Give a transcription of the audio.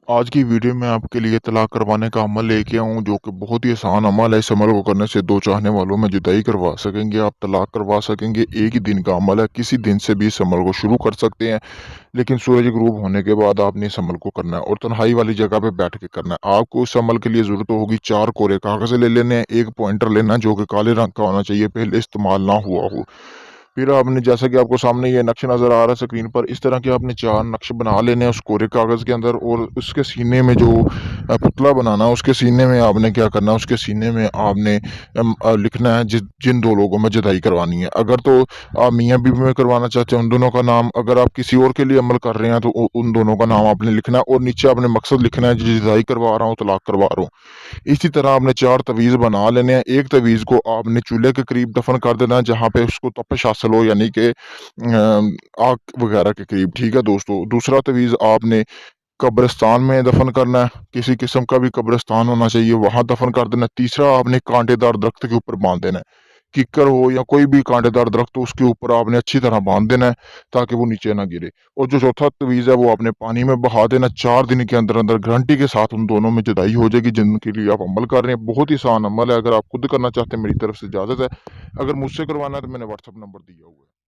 आज की वीडियो में आपके लिए तलाक करवाने का अमल लेके आया हूँ जो कि बहुत ही आसान अमल है। इस अमल को करने से 2 चाहने वालों में जुदाई करवा सकेंगे, आप तलाक करवा सकेंगे। एक ही दिन का अमल है, किसी दिन से भी इस अमल को शुरू कर सकते हैं। लेकिन सूरज गुरूब होने के बाद आपने इस अमल को करना है और तन्हाई वाली जगह पे बैठ के करना है। आपको इस अमल के लिए ज़रूरत होगी 4 कोरे कागज़ ले लेने हैं, 1 पॉइंटर लेना है जो कि काले रंग का होना चाहिए, पहले इस्तेमाल ना हुआ हो। फिर आपने जैसा कि आपको सामने ये नक्शा नज़र आ रहा है स्क्रीन पर, इस तरह के आपने 4 नक्शे बना लेने हैं उस कोरे कागज़ के अंदर और उसके सीने में जो पुतला बनाना है, उसके सीने में आपने क्या करना है, उसके सीने में आपने लिखना है जिन 2 लोगों में जुदाई करवानी है। अगर तो आप मियाँ-बीवी में करवाना चाहते हैं, उन दोनों का नाम, अगर आप किसी और के लिए अमल कर रहे हैं, तो उन दोनों का नाम आपने लिखना है और नीचे आपने मकसद लिखना है, जुदाई करवा रहा हूँ, तलाक करवा रहा हूँ। इसी तरह आपने 4 तवीज़ बना लेने हैं। एक तवीज़ को आपने चूल्हे के करीब दफ़न कर देना है, जहाँ पे उसको तपिश हासिल हो, यानी कि आग वगैरह के करीब, ठीक है दोस्तों। दूसरा तवीज़ आपने कब्रिस्तान में दफ़न करना है, किसी किस्म का भी कब्रिस्तान होना चाहिए, वहाँ दफ़न कर देना है। तीसरा आपने कांटेदार दरख्त के ऊपर बाँध देना है। किक्कर हो या कोई भी कांटेदार दरख्त हो, उसके ऊपर आपने अच्छी तरह बाँध देना है ताकि वो नीचे ना गिरे। और जो चौथा तवीज़ है वो आपने पानी में बहा देना। 4 दिन के अंदर-अंदर गारंटी के साथ उन दोनों में जुदाई हो जाएगी जिनके लिए आप अमल कर रहे हैं। बहुत ही आसान अमल है, अगर आप खुद करना चाहते हैं मेरी तरफ से इजाज़त है। अगर मुझसे करवाना है तो मैंने व्हाट्सएप नंबर दिया हुआ है।